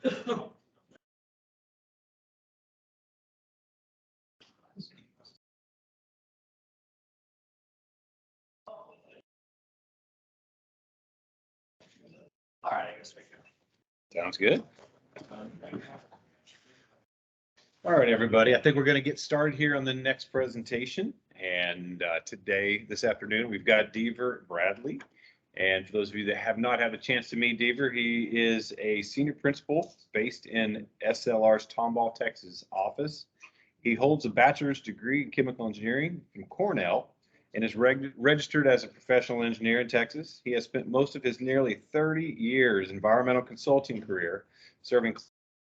All right, I guess we can. Sounds good. All right, everybody. I think we're going to get started here on the next presentation. And this afternoon, we've got Deever Bradley. And for those of you that have not had a chance to meet Deever, he is a senior principal based in SLR's Tomball, Texas office. He holds a bachelor's degree in chemical engineering from Cornell and is registered as a professional engineer in Texas. He has spent most of his nearly 30 years environmental consulting career serving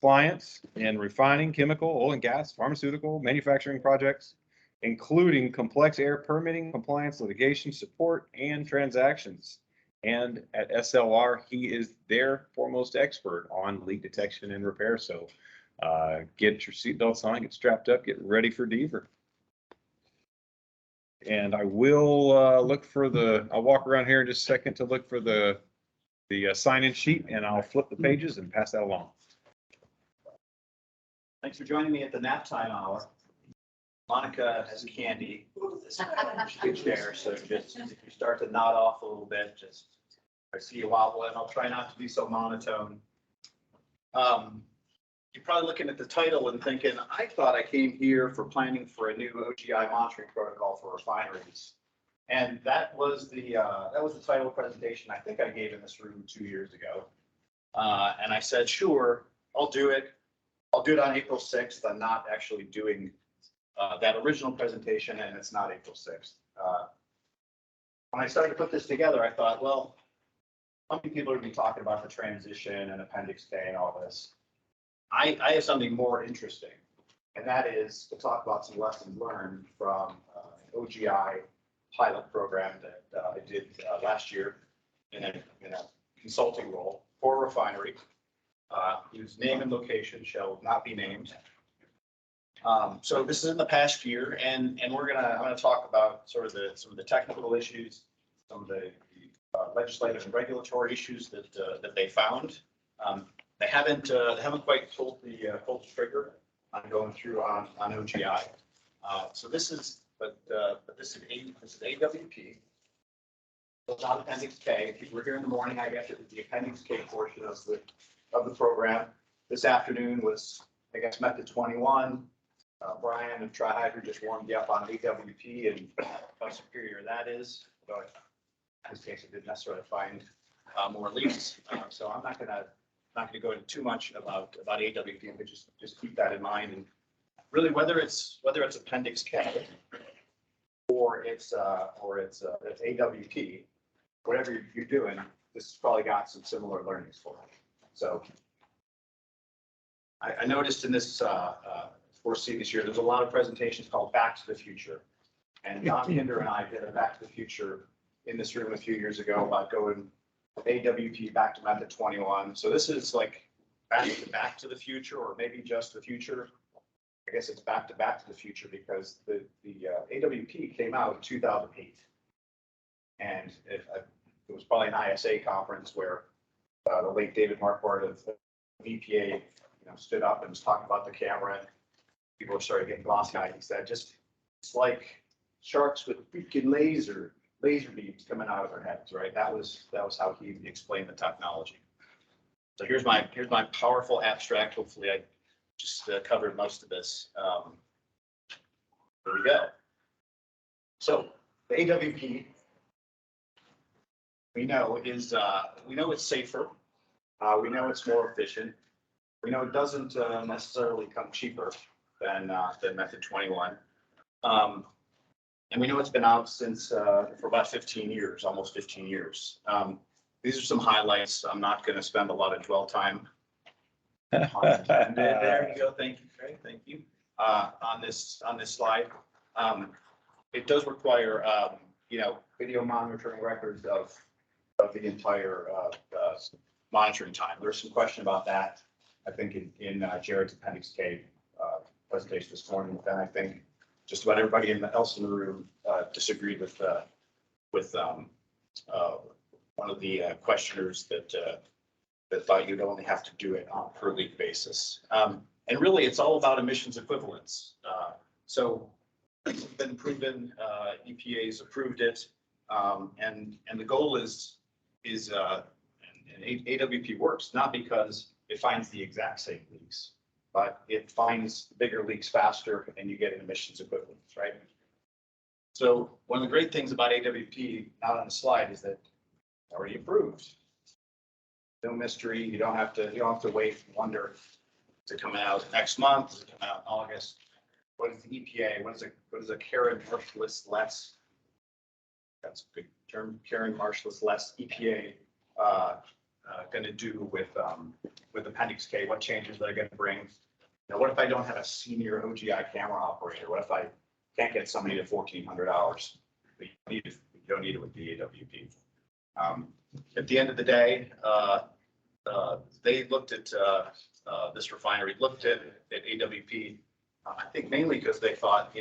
clients in refining, chemical, oil and gas, pharmaceutical, manufacturing projects, including complex air permitting, compliance, litigation, support, and transactions. And at SLR, he is their foremost expert on leak detection and repair. So get your seatbelts on, get strapped up, get ready for Deever. And I will look for I'll walk around here in just a second to look for the sign-in sheet, and I'll flip the pages and pass that along. Thanks for joining me at the nap time hour. Monica has candy. Good there, so just if you start to nod off a little bit, just I see you wobble, and I'll try not to be so monotone. You're probably looking at the title and thinking, I thought I came here for planning for a new OGI monitoring protocol for refineries. And that was the title of the presentation I think I gave in this room 2 years ago. And I said, sure, I'll do it. I'll do it on April 6th. I'm not actually doing that original presentation, and it's not April 6th. When I started to put this together, I thought, well, how many people are going to be talking about the transition and Appendix K and all this? I have something more interesting, and that is to talk about some lessons learned from an OGI pilot program that I did last year in a consulting role for a refinery, whose name and location shall not be named. So this is in the past year, and I'm gonna talk about some of the technical issues, some of the legislative and regulatory issues that they found. They haven't quite pulled the trigger on going through on OGI. So this is AWP. It's not Appendix K. If you were here in the morning, I guess it was the Appendix K portion of the program. This afternoon was, I guess, Method 21. Brian and Tri-Hydro just warmed you up on AWP and how superior that is. But in this case, I didn't necessarily find more leaks. So I'm not gonna go into too much about AWP, but just keep that in mind. And really, whether it's Appendix K or it's AWP, whatever you're doing, this has probably got some similar learnings for it. So I noticed in this 4C this year, there's a lot of presentations called Back to the Future. And Don Hinder and I did a Back to the Future in this room a few years ago about going AWP back to Method 21. So this is like back to the future, or maybe just the future. I guess it's back to the future because the AWP came out in 2008. And it was probably an ISA conference where the late David Marquardt of EPA stood up and was talking about the camera, and people started getting glossy-eyed. He said, it's like sharks with freaking laser beams coming out of their heads, right? That was how he explained the technology. So here's my powerful abstract. Hopefully I just covered most of this. There we go. So the AWP, we know it's safer. We know it's more efficient. We know it doesn't necessarily come cheaper than Method 21. And we know it's been out since for about 15 years, almost 15 years. These are some highlights. I'm not going to spend a lot of dwell time. There you go. Thank you, Craig. Thank you. On this slide, it does require video monitoring records of the entire monitoring time. There's some question about that, I think, in Jared's Appendix K presentation this morning, and I think just about everybody else in the room disagreed with one of the questioners that that thought you'd only have to do it on a per leak basis. And really, it's all about emissions equivalence. So it's been proven, EPA's approved it. And the goal is and AWP works, not because it finds the exact same leaks, but it finds bigger leaks faster and you get an emissions equivalence, right? So one of the great things about AWP, not on the slide, is that it's already approved. No mystery. You don't have to wait and wonder, is it coming out next month? Is it coming out in August? What is the EPA? What is a Karen Marshall's less? That's a good term. Karen Marshall's less EPA going to do with Appendix K? What changes they're going to bring? What if I don't have a senior OGI camera operator? What if I can't get somebody to 1,400 hours? You don't need it with the AWP. At the end of the day, they looked at this refinery, looked at AWP. I think mainly because they thought,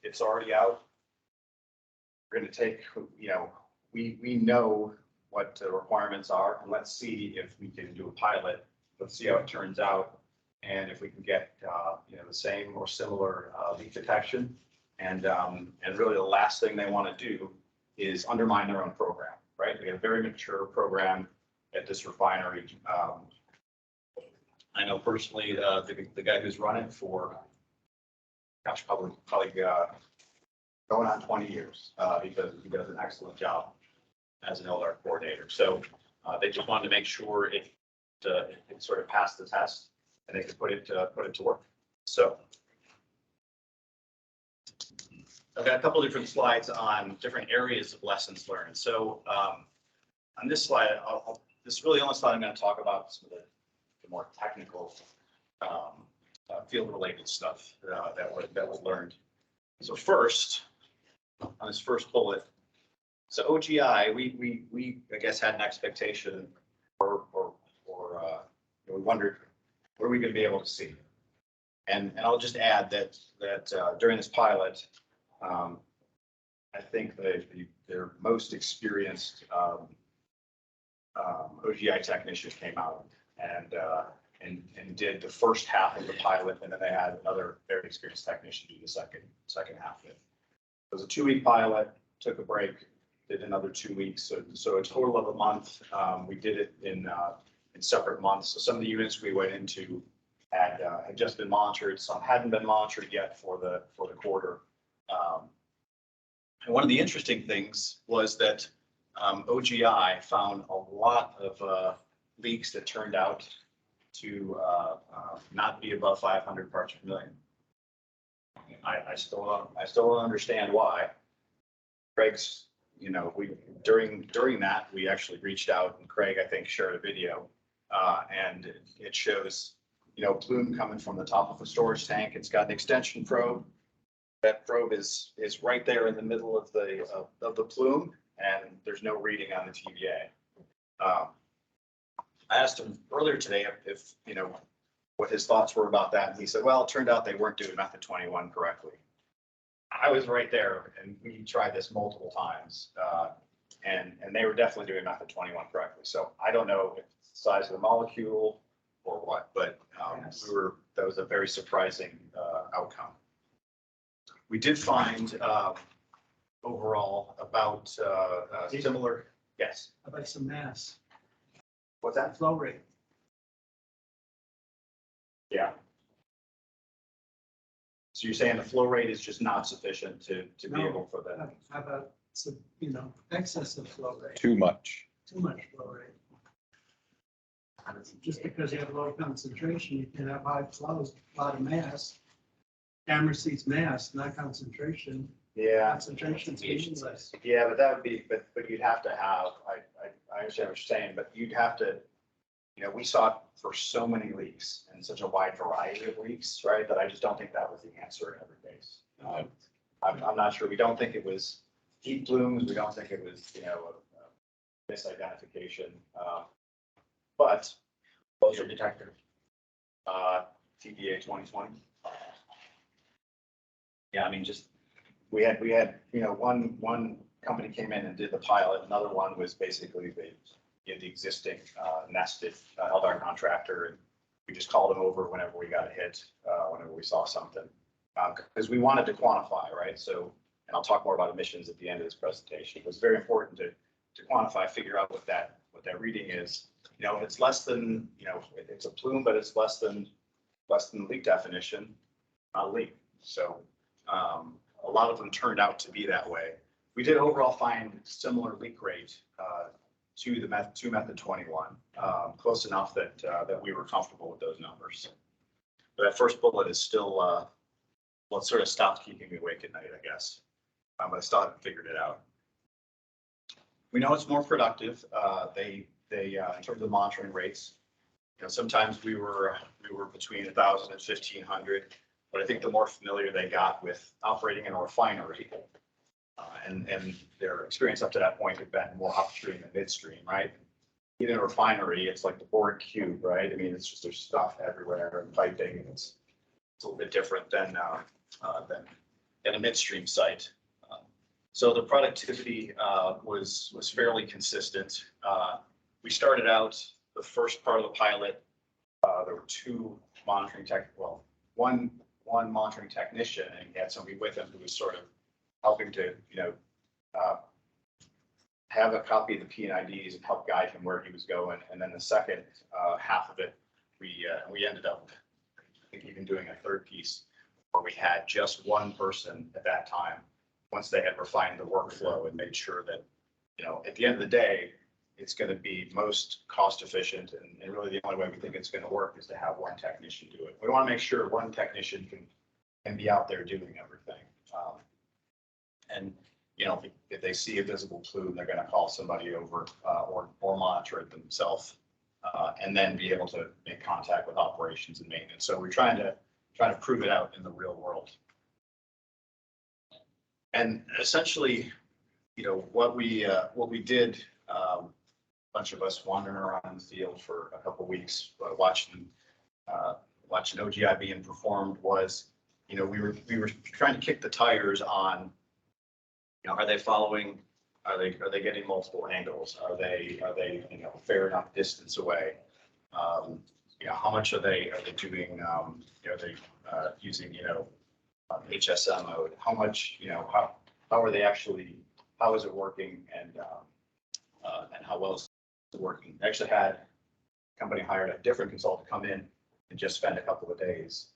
it's already out. We're going to take, we know what the requirements are, and let's see if we can do a pilot. Let's see how it turns out, and if we can get the same or similar leak detection. And really, the last thing they want to do is undermine their own program, right? We have a very mature program at this refinery. I know personally the guy who's run it for, probably going on 20 years. He does an excellent job as an LDAR coordinator. So they just wanted to make sure it sort of passed the test and they could put it to work. So I've got a couple different slides on different areas of lessons learned. So on this slide, this is really the only slide I'm going to talk about some of the more technical field-related stuff that was learned. So first, on this first bullet, so OGI, we I guess had an expectation, or we wondered, what are we going to be able to see? And I'll just add that during this pilot, I think their most experienced OGI technician came out and did the first half of the pilot, and then they had another very experienced technician do the second half of it. It was a 2-week pilot, took a break, did another 2 weeks. So a total of a month. We did it in separate months. So some of the units we went into had just been monitored. Some hadn't been monitored yet for the quarter. And one of the interesting things was that OGI found a lot of leaks that turned out to not be above 500 parts per million. I still don't understand why. Craig's, during that, we actually reached out, and Craig, I think, shared a video, and it shows, plume coming from the top of a storage tank. It's got an extension probe. That probe is right there in the middle of the plume, and there's no reading on the TVA. I asked him earlier today if what his thoughts were about that, and he said, well, it turned out they weren't doing method 21 correctly. I was right there, and we tried this multiple times, and they were definitely doing method 21 correctly. So I don't know if it's the size of the molecule or what, but that was a very surprising outcome. We did find overall about similar. Yes. About some mass. What's that? Flow rate. Yeah. So you're saying the flow rate is just not sufficient to be No. able for that? How about some, excess of flow rate? Too much. Too much flow rate. Just because you have low concentration, you can have high flows, a lot of mass. Camera sees mass, not concentration. Yeah. Concentration's meaningless. Yeah, but that would be, but you'd have to have, I understand what you're saying, but you'd have to, we saw it for so many leaks and such a wide variety of leaks, right? That I just don't think that was the answer in every case. I'm not sure. We don't think it was heat plumes. We don't think it was, a misidentification. But what's your detector? TVA 2020. Yeah, I mean, just we had one company came in and did the pilot. Another one was basically the existing nested LDAR contractor, and we just called them over whenever we got a hit, whenever we saw something, because we wanted to quantify, right? So, and I'll talk more about emissions at the end of this presentation. It was very important to quantify, figure out what that reading is. You know, if it's less than, you know, it's a plume, but it's less than the leak definition, not a leak. So a lot of them turned out to be that way. We did overall find similar leak rate to method 21, close enough that that we were comfortable with those numbers. But that first bullet is still, well, it sort of stopped keeping me awake at night, I guess. But I still haven't figured it out. We know it's more productive. They in terms of monitoring rates, you know, sometimes we were between 1,000 and 1,500, but I think the more familiar they got with operating in a refinery, and their experience up to that point had been more upstream and midstream, right? In a refinery, it's like the board cube, right? I mean, it's just there's stuff everywhere and piping, and it's a little bit different than in a midstream site. So the productivity was fairly consistent. We started out the first part of the pilot. There were two monitoring one monitoring technician, and he had somebody with him who was sort of helping to, you know, have a copy of the P&IDs and help guide him where he was going. And then the second half of it, we ended up, I think, even doing a third piece where we had just one person at that time, once they had refined the workflow and made sure that, you know, at the end of the day, it's going to be most cost efficient. And really the only way we think it's going to work is to have one technician do it. We want to make sure one technician can be out there doing everything. And, you know, if they see a visible plume, they're going to call somebody over or monitor it themselves, and then be able to make contact with operations and maintenance. So we're trying to prove it out in the real world. And essentially, you know, what we did, a bunch of us wandering around the field for a couple of weeks, watching OGI being performed was, you know, we were trying to kick the tires on, you know, are they following? Are they getting multiple angles? Are they you know, fair enough distance away? You know, how much are they doing? You know, are they using, you know, HSM mode? How much, you know, how are they actually? How is it working? And how well is it working? I actually had a company hired a different consultant come in and just spend a couple of days,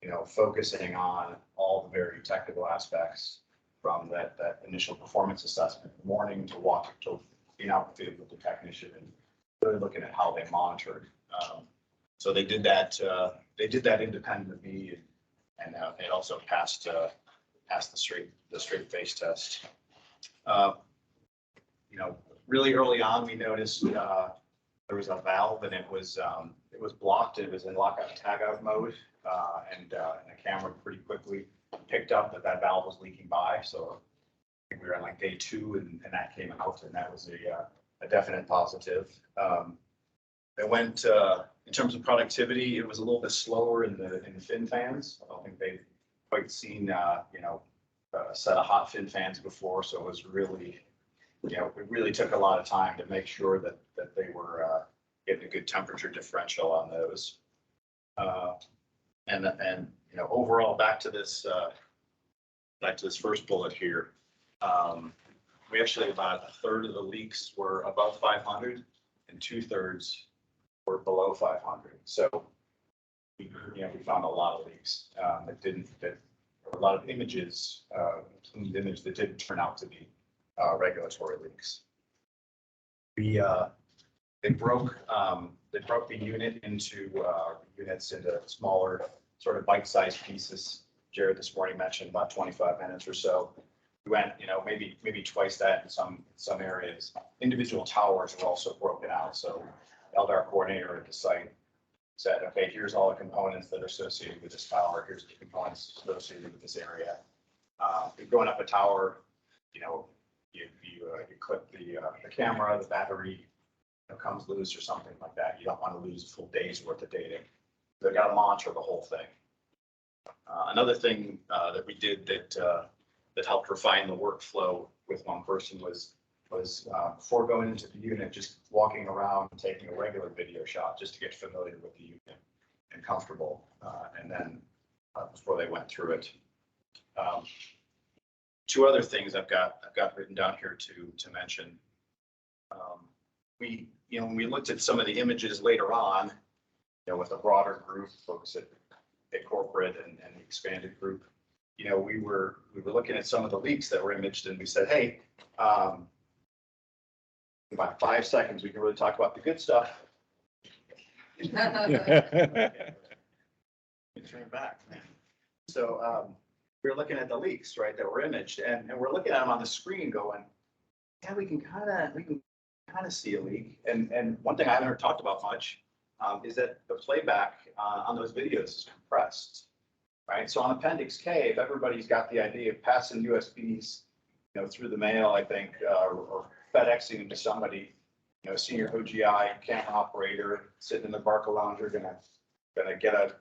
you know, focusing on all the very technical aspects, from that initial performance assessment in the morning to being out in the field with the technician and really looking at how they monitored. So they did that. They did that independent of me, and it also passed the straight face test. You know, really early on, we noticed there was a valve, and it was blocked. It was in lockout tagout mode, and the camera pretty quickly picked up that valve was leaking by. So I think we were on like day 2, and that came out, and that was a definite positive. It went in terms of productivity, it was a little bit slower in the fin fans. I don't think they've quite seen you know, a set of hot fin fans before, so it was really, you know, it really took a lot of time to make sure that they were getting a good temperature differential on those. And you know, overall, back to this first bullet here, we actually, about a third of the leaks were above 500 and 2/3 were below 500. So you know, we found a lot of leaks that a lot of images, plumed image that didn't turn out to be regulatory leaks. They broke the unit into units into smaller, sort of bite-sized pieces. Jared this morning mentioned about 25 minutes or so. We went, you know, maybe twice that in some areas. Individual towers were also broken out. So LDAR coordinator at the site said, okay, here's all the components that are associated with this tower. Here's the components associated with this area. If you're going up a tower, you know, you clip the camera, the battery, you know, comes loose or something like that. You don't want to lose a full day's worth of data. They got to monitor the whole thing. Another thing that we did that helped refine the workflow with one person was before going into the unit, just walking around and taking a regular video shot just to get familiar with the unit and comfortable. And then before they went through it. Two other things I've got written down here to mention. When we looked at some of the images later on, with a broader group, folks at corporate and the expanded group, we were looking at some of the leaks that were imaged, and we said, hey, in about 5 seconds, we can really talk about the good stuff. Turn it back. So we were looking at the leaks, right, that were imaged, and we're looking at them on the screen going, yeah, we can kind of see a leak. And one thing I haven't heard talked about much is that the playback on those videos is compressed, right? So on Appendix K, if everybody's got the idea of passing USBs, through the mail, I think, or FedExing them to somebody, senior OGI camera operator sitting in the Barca Lounger, gonna get a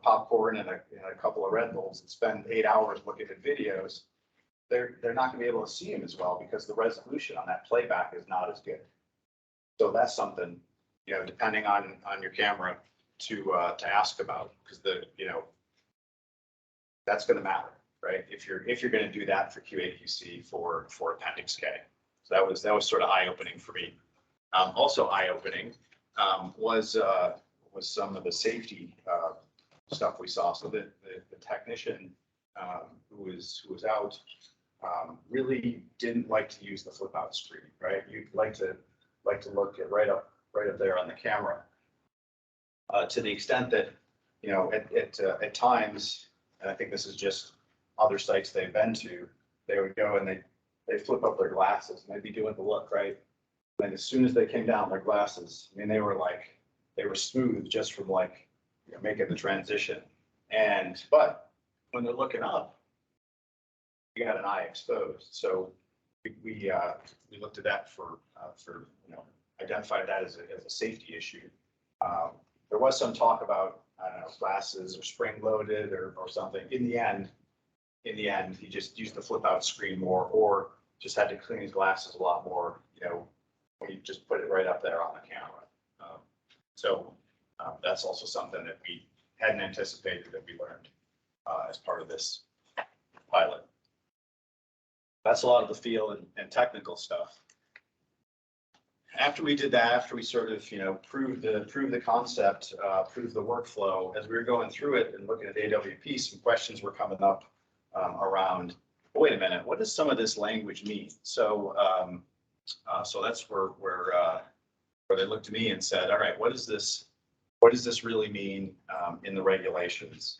popcorn and a couple of Red Bulls and spend 8 hours looking at videos. They're not gonna be able to see them as well because the resolution on that playback is not as good. So that's something, depending on your camera to ask about, because that's gonna matter, right? If you're gonna do that for QA/QC for Appendix K. So that was sort of eye-opening for me. Also eye-opening was some of the safety stuff we saw. So the technician who was out really didn't like to use the flip out screen, right? You'd like to look at right up there on the camera. To the extent that, at times, and I think this is just other sites they've been to, they would go and they flip up their glasses and they'd be doing the look, right? And as soon as they came down, their glasses, I mean, they were smooth just from making the transition. But when they're looking up, you got an eye exposed. So we looked at that for identified that as a safety issue. There was some talk about, I don't know, glasses or spring loaded or something. In the end, he just used the flip out screen more, or just had to clean his glasses a lot more, when you just put it right up there on the camera. So that's also something that we hadn't anticipated that we learned as part of this pilot. That's a lot of the feel and technical stuff. After we did that, after we sort of, proved the concept, proved the workflow, as we were going through it and looking at the AWP, some questions were coming up around, wait a minute, what does some of this language mean? So that's where they looked to me and said, all right, what does this really mean in the regulations?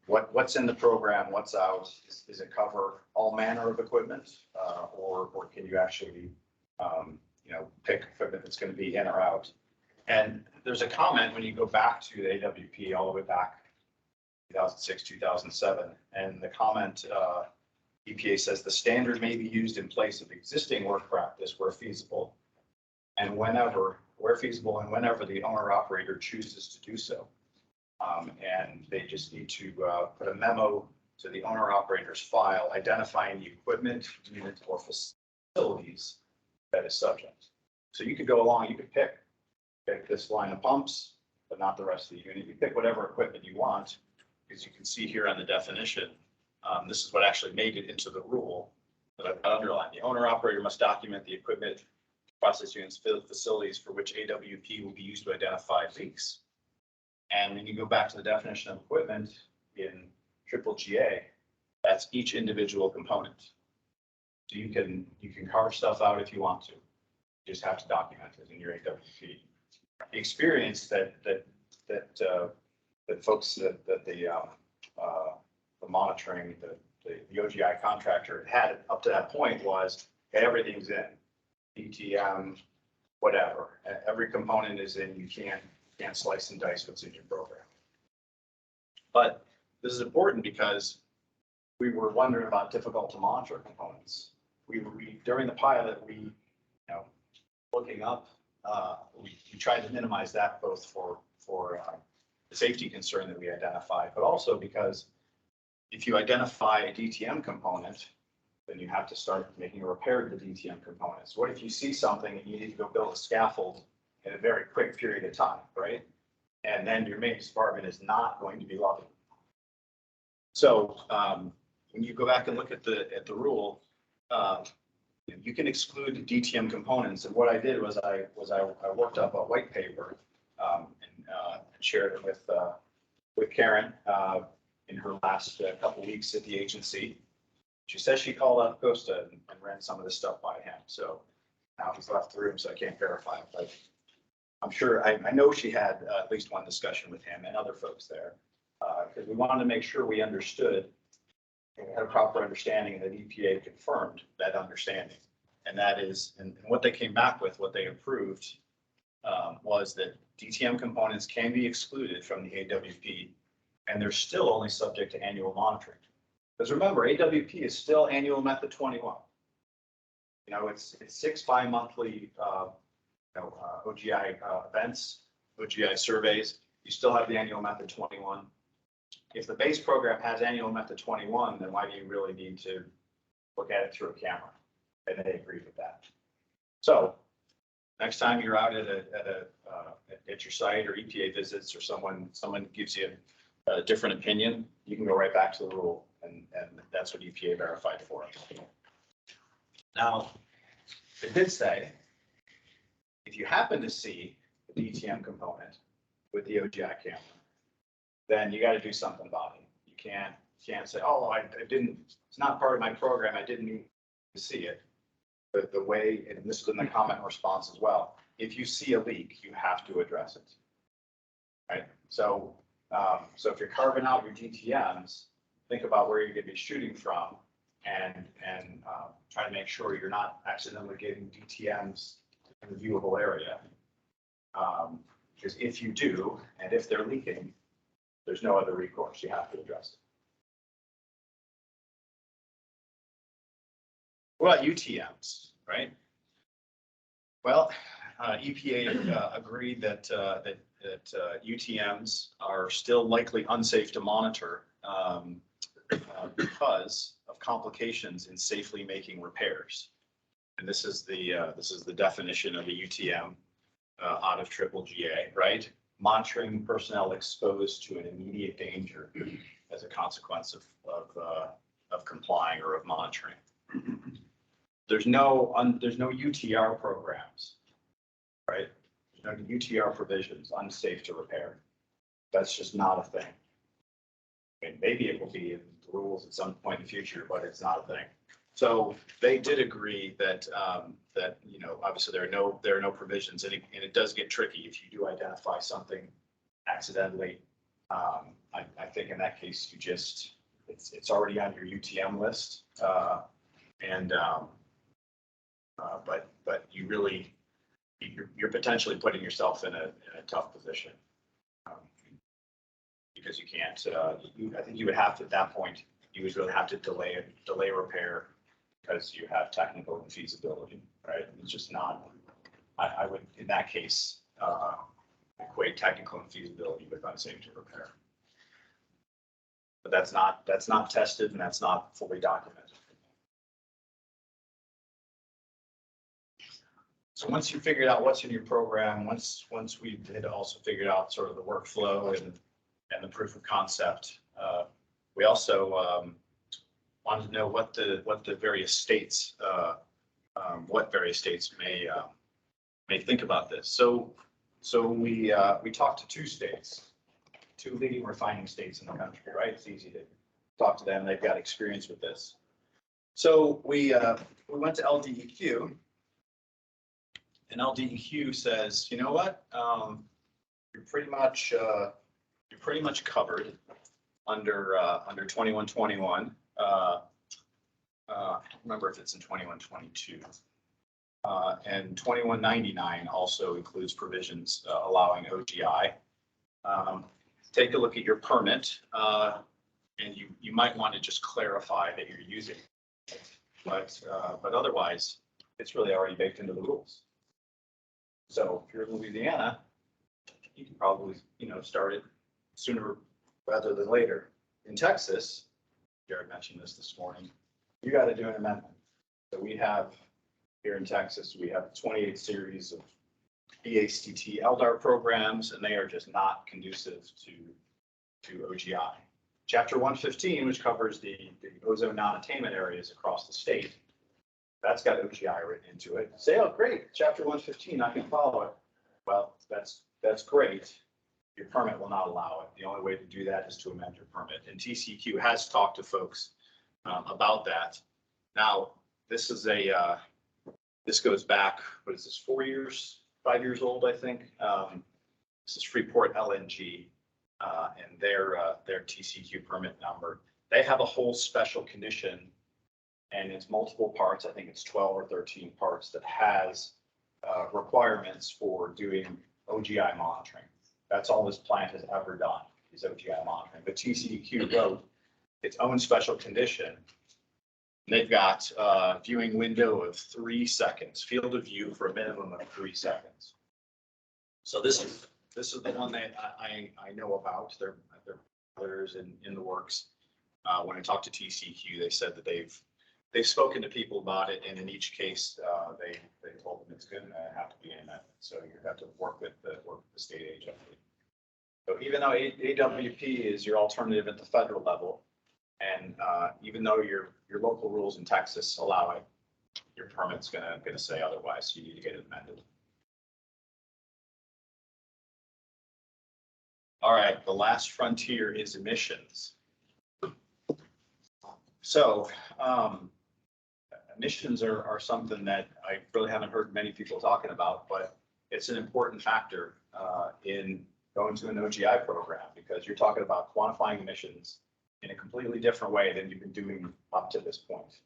What's in the program, what's out? Does it cover all manner of equipment, or can you actually pick equipment that's going to be in or out? And there's a comment when you go back to the AWP all the way back 2006, 2007, and the comment, EPA says the standard may be used in place of existing work practice where feasible, and where feasible and whenever the owner operator chooses to do so. And they just need to put a memo to the owner operator's file identifying the equipment, unit, or facilities that is subject. So you could go along, you could pick this line of pumps, but not the rest of the unit. You pick whatever equipment you want, because you can see here on the definition, this is what actually made it into the rule that I've underlined. The owner operator must document the equipment, process units, facilities for which AWP will be used to identify leaks. And when you go back to the definition of equipment in triple GA, that's each individual component. So you can carve stuff out if you want to. You just have to document it in your AWP. The experience that folks that the monitoring, the OGI contractor had up to that point was, okay, everything's in, DTM, whatever. Every component is in. You can't slice and dice what's in your program. But this is important because we were wondering about difficult to monitor components. We during the pilot, looking up, we tried to minimize that both for the safety concern that we identified, but also because if you identify a DTM component, then you have to start making a repair to the DTM components. What if you see something and you need to go build a scaffold in a very quick period of time, right? And then your maintenance department is not going to be loving it. So when you go back and look at the rule, you can exclude DTM components. And what I did was I worked up a white paper and shared it with Karen in her last couple weeks at the agency. She says she called up Costa and ran some of this stuff by him. So now he's left the room, so I can't verify it, but I'm sure, I know she had at least one discussion with him and other folks there. Because we wanted to make sure we understood, and had a proper understanding, and that EPA confirmed that understanding. And that is, and what they came back with, what they approved, was that DTM components can be excluded from the AWP, and they're still only subject to annual monitoring. Because remember, AWP is still annual method 21. You know, it's 6 bi-monthly OGI events, OGI surveys. You still have the annual method 21. If the base program has annual method 21, then why do you really need to look at it through a camera? And they agreed with that. So next time you're out at your site, or EPA visits, or someone gives you a different opinion, you can go right back to the rule, and that's what EPA verified for us. Now, it did say, if you happen to see the DTM component with the OGI camera, then you got to do something about it. You can't say, oh, I didn't, it's not part of my program, I didn't need to see it. But the way, and this is in the comment response as well, if you see a leak, you have to address it. Right? So if you're carving out your DTMs, think about where you're going to be shooting from, and try to make sure you're not accidentally getting DTMs in the viewable area. Because if you do, and if they're leaking, there's no other recourse. You have to address it. What about UTMs, right? Well, EPA agreed that UTMs are still likely unsafe to monitor because of complications in safely making repairs. And this is the definition of a UTM out of triple GA, right? Monitoring personnel exposed to an immediate danger as a consequence of complying or of monitoring. There's no UTR programs, right? There's no UTR provisions, unsafe to repair. That's just not a thing. I mean, maybe it will be in the rules at some point in the future, but it's not a thing. So they did agree that you know, obviously there are no provisions, and it does get tricky if you do identify something accidentally. I think in that case you just it's already on your UTM list, but you really you're potentially putting yourself in a tough position because you can't. I think you would have to, at that point, you would really have to delay repair because you have technical infeasibility, right? It's just not. I would, in that case, equate technical infeasibility with unsafe to repair. But that's not tested, and that's not fully documented. So once you figured out what's in your program, once we had also figured out sort of the workflow and the proof of concept, we also wanted to know what the various states may think about this. So we talked to two states, two leading refining states in the country, right? It's easy to talk to them. They've got experience with this. So we went to LDEQ, and LDEQ says, you know what, you're pretty much covered under 2121. I don't remember if it's in 2122. And 2199 also includes provisions allowing OGI. Take a look at your permit, and you might want to just clarify that you're using it. But otherwise, it's really already baked into the rules. So if you're in Louisiana, you can probably, start it sooner rather than later. In Texas, Jared mentioned this morning, you got to do an amendment. So we have here in Texas, we have 28 series of EACT LDAR programs, and they are just not conducive to OGI. Chapter 115, which covers the ozone non-attainment areas across the state, that's got OGI written into it. Say, oh, great, chapter 115, I can follow it. Well, that's great. Your permit will not allow it. The only way to do that is to amend your permit. And TCEQ has talked to folks about that. Now, this is this goes back, what is this, 4 years, 5 years old, I think. This is Freeport LNG and their TCEQ permit number. They have a whole special condition, and it's multiple parts. I think it's 12 or 13 parts that has requirements for doing OGI monitoring. That's all this plant has ever done is OGI monitoring. But TCEQ wrote its own special condition. They've got a viewing window of 3 seconds, field of view for a minimum of 3 seconds. So this is the one that I know about. There are others in the works. When I talked to TCEQ, they said that they've spoken to people about it, and in each case, they told them it's going to have to be an amendment. So you have to work with the state agency. So even though AWP is your alternative at the federal level, and even though your local rules in Texas allow it, your permit's gonna say otherwise. So you need to get it amended. All right, the last frontier is emissions. So emissions are something that I really haven't heard many people talking about, but it's an important factor in going to an OGI program, because you're talking about quantifying emissions in a completely different way than you've been doing up to this point.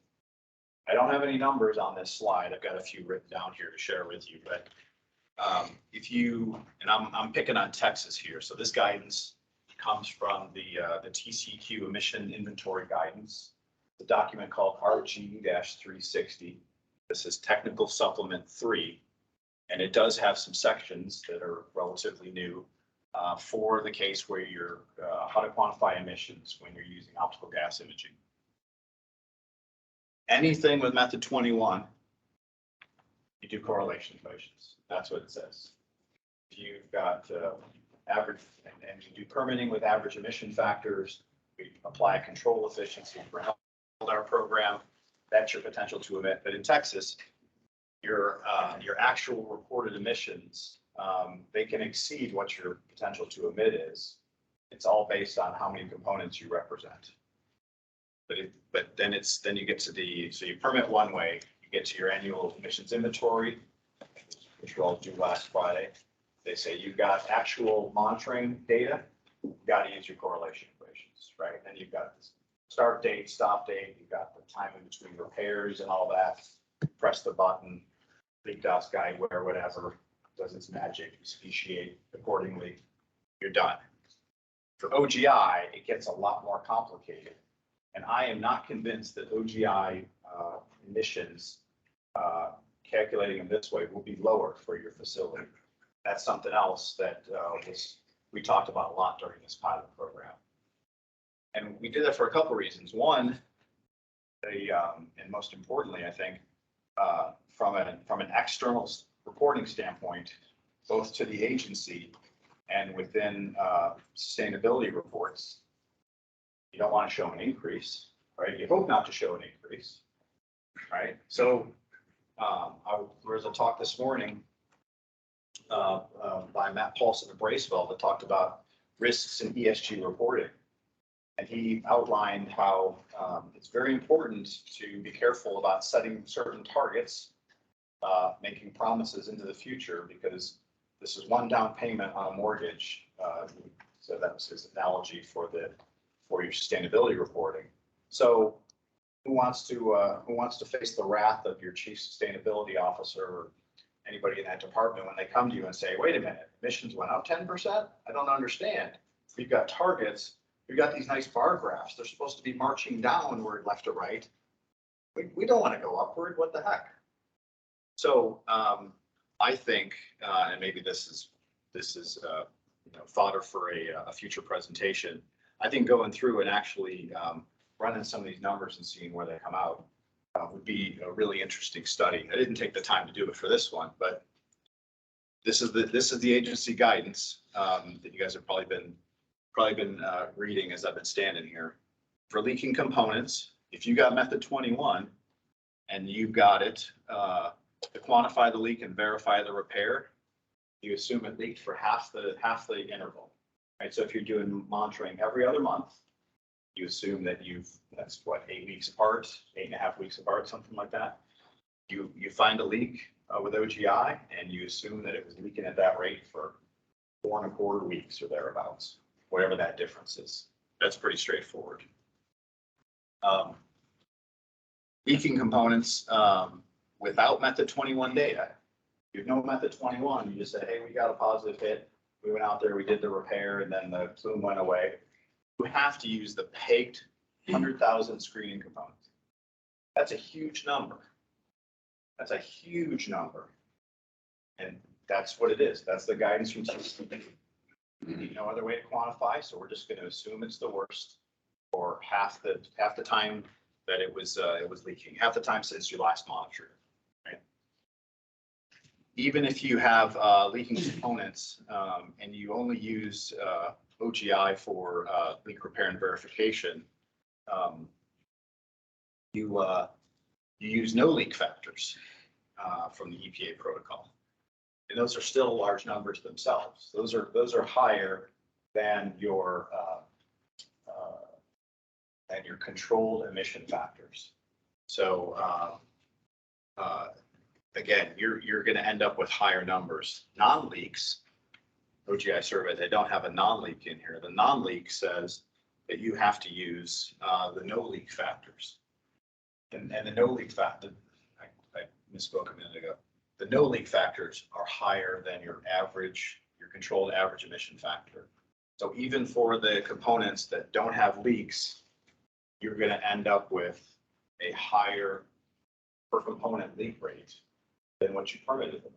I don't have any numbers on this slide. I've got a few written down here to share with you, but if you, and I'm picking on Texas here, so this guidance comes from the TCEQ emission inventory guidance, the document called RG-360. This is technical supplement 3, and it does have some sections that are relatively new for the case where you're how to quantify emissions when you're using optical gas imaging. Anything with method 21, you do correlation equations. That's what it says. If you've got average, and you do permitting with average emission factors, we apply a control efficiency for an LDAR program, that's your potential to emit. But in Texas, your actual reported emissions, they can exceed what your potential to emit is. It's all based on how many components you represent. But then you get to so you permit one way, you get to your annual emissions inventory, which we all do last Friday. They say you've got actual monitoring data, you've got to use your correlation equations, right? Then you've got this start date, stop date, you've got the time in between repairs and all that. Press the button, big dust guide, whatever, does its magic, you speciate accordingly, you're done. For OGI, it gets a lot more complicated. And I am not convinced that OGI emissions, calculating them this way, will be lower for your facility. That's something else that we talked about a lot during this pilot program. And we did that for a couple of reasons. One, and most importantly, I think, from an external reporting standpoint, both to the agency and within sustainability reports, you don't want to show an increase, right? You hope not to show an increase, right? So there was a talk this morning by Matt Paulson of Braceville that talked about risks in ESG reporting. And he outlined how it's very important to be careful about setting certain targets, making promises into the future, because this is one down payment on a mortgage. So that was his analogy for your sustainability reporting. So who wants to face the wrath of your chief sustainability officer or anybody in that department when they come to you and say, wait a minute, emissions went up 10%? I don't understand. We've got targets. We've got these nice bar graphs. They're supposed to be marching downward left to right. We don't want to go upward. What the heck? So I think, and maybe this is fodder for a future presentation. I think going through and actually running some of these numbers and seeing where they come out would be a really interesting study. I didn't take the time to do it for this one, but this is the agency guidance that you guys have probably been reading as I've been standing here. For leaking components, if you got method 21 and you've got it to quantify the leak and verify the repair, you assume it leaked for half the interval, right? So if you're doing monitoring every other month, you assume that that's what, 8 weeks apart, 8.5 weeks apart, something like that. You find a leak with OGI and you assume that it was leaking at that rate for 4.25 weeks or thereabouts, whatever that difference is. That's pretty straightforward. Leaking components without method 21 data. If you know method 21, you just say, hey, we got a positive hit. We went out there, we did the repair, and then the plume went away. You have to use the pegged 100,000 screening components. That's a huge number. That's a huge number. And that's what it is. That's the guidance from CCD. No other way to quantify, so we're just going to assume it's the worst for half the time that it was leaking, half the time since you last monitored, right? Even if you have leaking components and you only use OGI for leak repair and verification, you use no leak factors from the EPA protocol, and those are still large numbers themselves. Those are higher than your controlled emission factors. So again, you're going to end up with higher numbers. Non-leaks, OGI survey, they don't have a non-leak in here. The non-leak says that you have to use the no leak factors. And the no leak factor, I misspoke a minute ago. The no leak factors are higher than your controlled average emission factor. So even for the components that don't have leaks, you're going to end up with a higher per component leak rate than what you permitted them.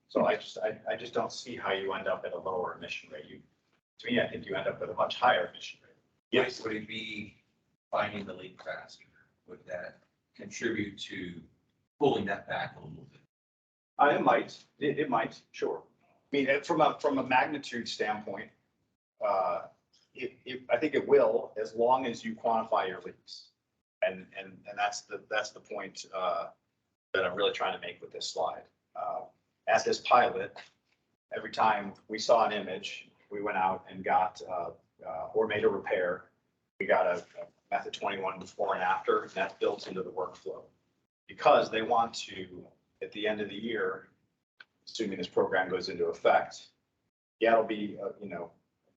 So I just don't see how you end up at a lower emission rate. To me, I think you end up with a much higher emission rate. Yes. Would it be finding the leak faster? Would that contribute to pulling that back a little bit? It might. It might. Sure. I mean, from a magnitude standpoint, I think it will, as long as you quantify your leaks, and that's the point that I'm really trying to make with this slide. At this pilot, every time we saw an image, we went out and got or made a repair. We got a method 21 before and after, and that's built into the workflow because they want to, at the end of the year, assuming this program goes into effect, yeah, it'll be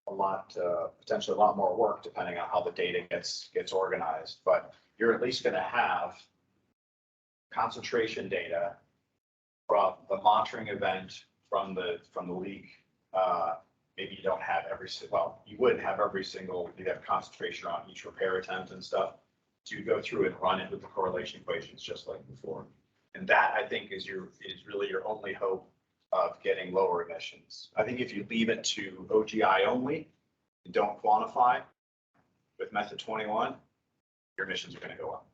potentially a lot more work depending on how the data gets organized, but you're at least going to have concentration data from the monitoring event, from the leak. Maybe you don't have you wouldn't have every single, you'd have concentration on each repair attempt and stuff. So you go through and run it with the correlation equations just like before. And that, I think, is really your only hope of getting lower emissions. I think if you leave it to OGI only and don't quantify with method 21, your emissions are going to go up.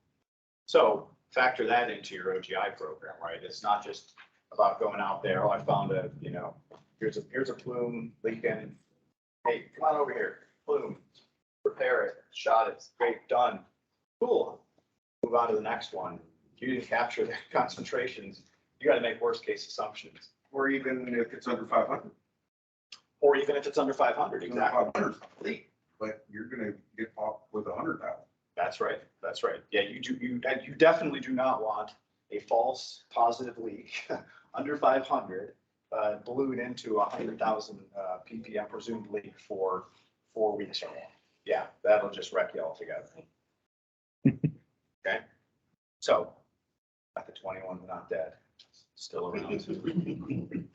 So factor that into your OGI program, right? It's not just about going out there. Oh, I found here's a plume leaking. Hey, come on over here. Plume, repair it, shot it. Great, done. Cool. Move on to the next one. You didn't capture the concentrations. You got to make worst case assumptions. Or even if it's under 500. Or even if it's under 500, exactly. 500, but you're going to get off with 100,000. That's right. That's right. Yeah, you definitely do not want a false positive leak under 500 balloon into 100,000 ppm presumed leak for 4 weeks or more. Yeah, that'll just wreck you altogether. Okay, so method 21 not dead, still around.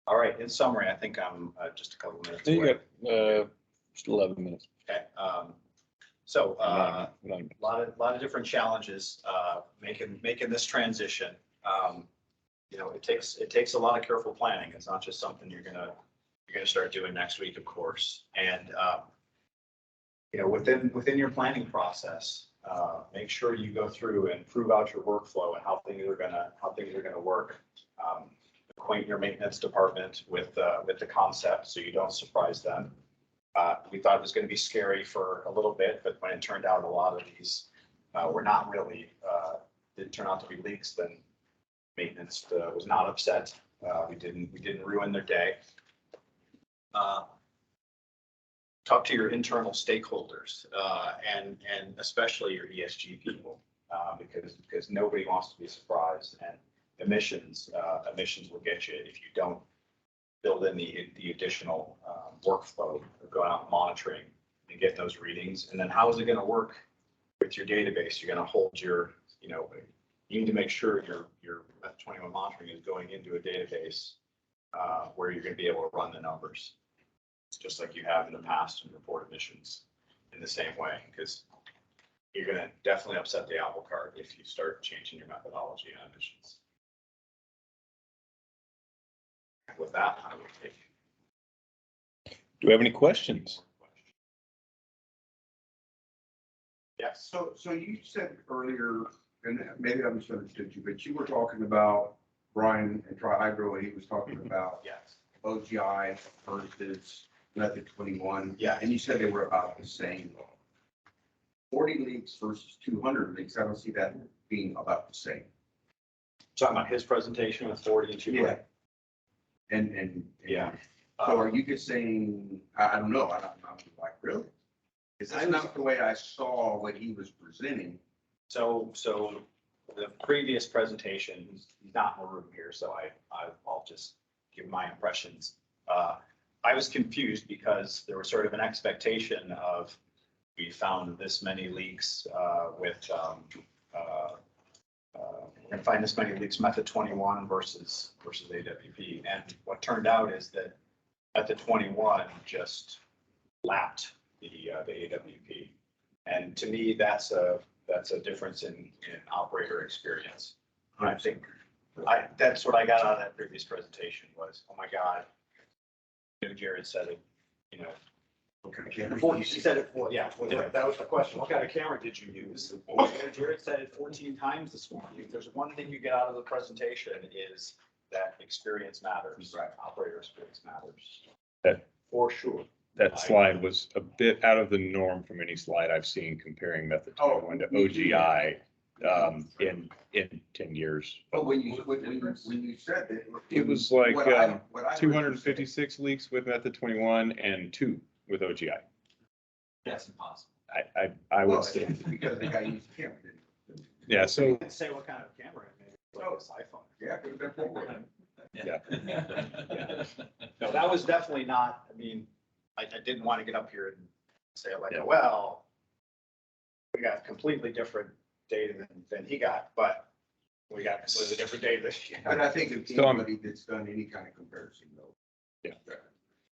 All right, in summary, I think I'm just a couple minutes You away. got just 11 minutes. Okay, so Nine. lot of different challenges making this transition. It takes a lot of careful planning. It's not just something you're gonna you're gonna start doing next week, of course. And, you know, within your planning process, make sure you go through and prove out your workflow and how things are gonna work. Acquaint your maintenance department with the concept so you don't surprise them. We thought it was gonna be scary for a little bit, but when it turned out a lot of these were not really, didn't turn out to be leaks, then maintenance was not upset. We didn't ruin their day. Talk to your internal stakeholders, and especially your ESG people, because nobody wants to be surprised. And emissions will get you if you don't build in the additional workflow of going out and monitoring and getting those readings. And then how is it going to work with your database? You're going to hold your, you know, you need to make sure your Method 21 monitoring is going into a database where you're going to be able to run the numbers, just like you have in the past and report emissions in the same way, because you're going to definitely upset the apple cart if you start changing your methodology on emissions. With that, I will take. Do we have any questions? Yes. So you said earlier, and maybe I misunderstood you, but you were talking about Brian and Tri-Hydro, and he was talking about Yes. OGI versus Method 21. Yeah. And you said they were about the same. 40 leaks versus 200 leaks, I don't see that being about the same. Talking about his presentation with 40 and 200. Yeah. And. Yeah. So are you just saying, I don't know, I'm like, really? Is that not the way I saw what he was presenting? So the previous presentation, he's not in the room here, so I'll just give my impressions. I was confused because there was sort of an expectation of, we found this many leaks and find this many leaks Method 21 versus AWP. And what turned out is that Method 21 just lapped the AWP. And to me, that's a difference in operator experience. And I think that's what I got out of that previous presentation was, oh my God, you know, Jared said it, you know. Before you said it, yeah, that was the question. What kind of camera did you use? Jared said it 14 times this morning. If there's one thing you get out of the presentation is that experience matters. Right. Operator experience matters. That- For sure. That slide was a bit out of the norm from any slide I've seen comparing Method 21 to OGI in 10 years. But when you said that. It was like what I heard you say- 256 leaks with Method 21 and 2 with OGI. That's impossible. I Well, would say, because the guy used camera, didn't he? yeah, so You can say what kind of camera it may be, like this iPhone. Yeah, could have been forward. Yeah. No, that was definitely not, I mean, I didn't want to get up here and say like, Yeah. well, we got completely different data than he got, but we got completely different data than he And got. I think if So, anybody that's done any kind of comparison though. Yeah.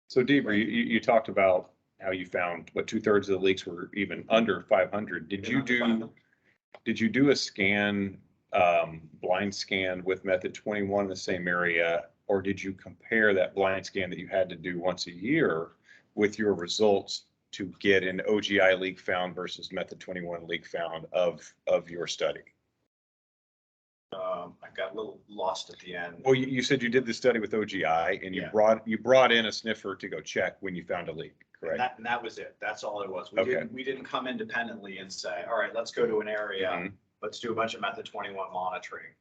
So Deever, you talked about how you found what 2/3 of the leaks were even under 500. Did you do a scan, blind scan with Method 21 in the same area? Or did you compare that blind scan that you had to do once a year with your results to get an OGI leak found versus Method 21 leak found of your study? I got a little lost at the end. Well, you said you did the study with OGI and Yeah. you brought in a sniffer to go check when you found a leak, And correct? that was it. That's all it was. Okay. We didn't come independently and say, all right, let's go to an area. Mhm. Let's do a bunch of Method 21 monitoring.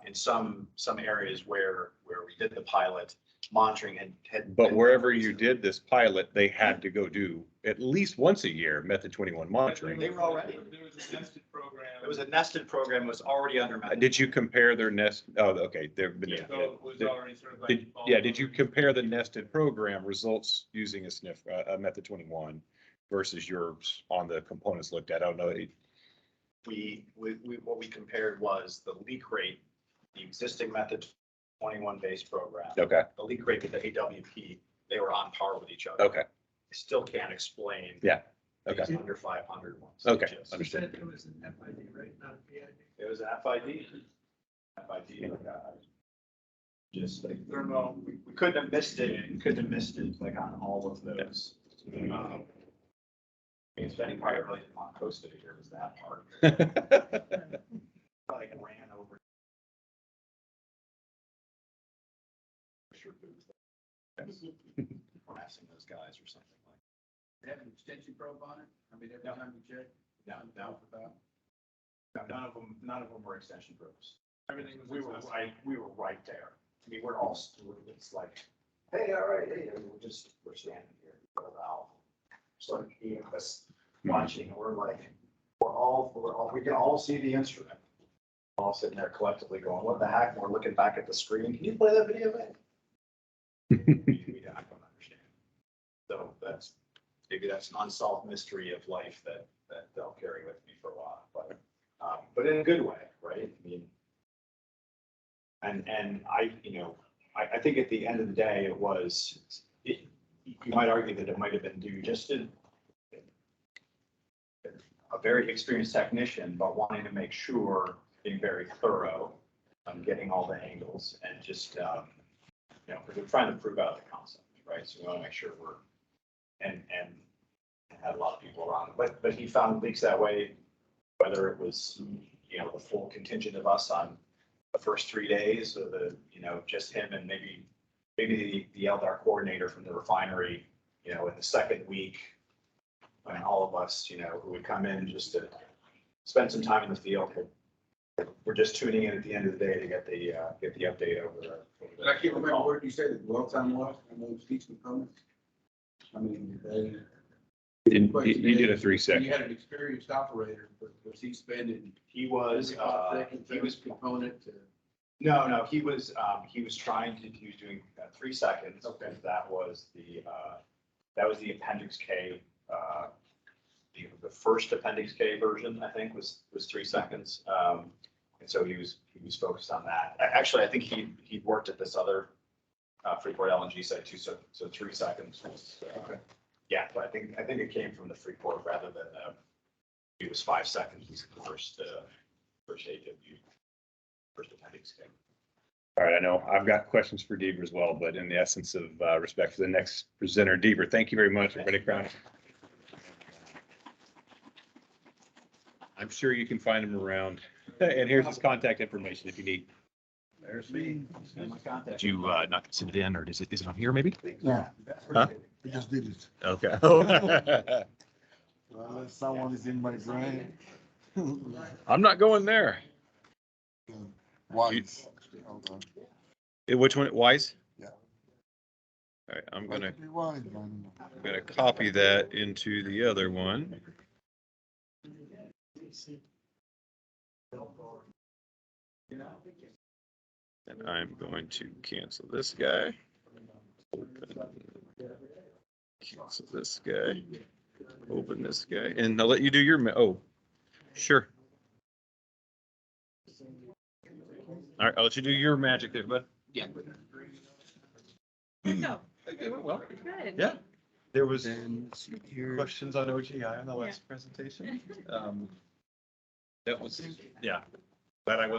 In some areas where we did the pilot, monitoring had. But been wherever done you recently. did this pilot, they had to go do at least once a year Method 21 monitoring. They were already. There was a nested program. It was a nested program. It was already under. Method. Did you compare their nest? Oh, okay, they've been. Yeah. So it was already sort of like. Did you compare the nested program results using a Method 21 versus yours on the components looked at? I don't know. What we compared was the leak rate, the existing Method 21 base program. Okay, The leak rate with the AWP, they were on par with each other. okay, I still can't explain. Yeah, okay. these under 500 ones. Okay. Just- You Understood. said it was an FID, right, not a PID? It was an FID. FID. Just like, we couldn't have missed it like on all of those. I mean, spending probably really on coast of it here was that part. Like ran over. Harassing those guys or something like. They have an extension probe on it? I mean, every time you check? No, none of them were extension probes. Everything was. We were right there. I mean, we're all, it's like, hey, all right, hey, we're standing here, valve. So like, us watching, and we're like, we can all see the instrument. All sitting there collectively going, what the heck? And we're looking back at the screen. Can you play that video, man? I don't understand. So maybe that's an unsolved mystery of life that they'll carry with me for a while, but in a good way, right? I mean, and I think at the end of the day, you might argue that it might have been due just to a very experienced technician, but wanting to make sure, being very thorough on getting all the angles and just, because we're trying to prove out the concept, right? So we want to make sure and had a lot of people around, but he found leaks that way, whether it was, the full contingent of us on the first 3 days or just him and maybe the LDAR coordinator from the refinery, in the second week, when all of us, who would come in just to spend some time in the field, we're just tuning in at the end of the day to get the update over. I can't remember, what did you say the dwell time was on those each components? I mean, You did a 3 second. You had an experienced operator, but was he spending? He was Component to. No, he was doing 3 seconds. Okay. That was the Appendix K, the first Appendix K version, I think, was 3 seconds. And so he was focused on that. Actually, I think he worked at this other Freeport LNG site too, so 3 seconds was, yeah, but I think it came from the Freeport rather than, it was 5 seconds was the first AW, first Appendix K. All right, I know I've got questions for Deever as well, but in the essence of respect for the next presenter, Deever, thank you very much, everybody. Crown. I'm sure you can find him around. And here's his contact information if you need. There's me. My contact. Did you not send it in, or is it on here maybe? Yeah. Huh? We just did it. Okay. Well, someone is in my brain. I'm not going there. Wise. Hold on. Which one? Wise? Yeah. All right, I'm Why gonna to be wise, man? copy that into the other one. And I'm going to cancel this guy. Open. Cancel this guy. Open this guy, and I'll let you do your. Oh, sure. All right, I'll let you do your magic there, bud. Yeah. No, Okay, well, good. yeah. There was Then here. questions on OGI on the last presentation. That was, yeah, glad I was.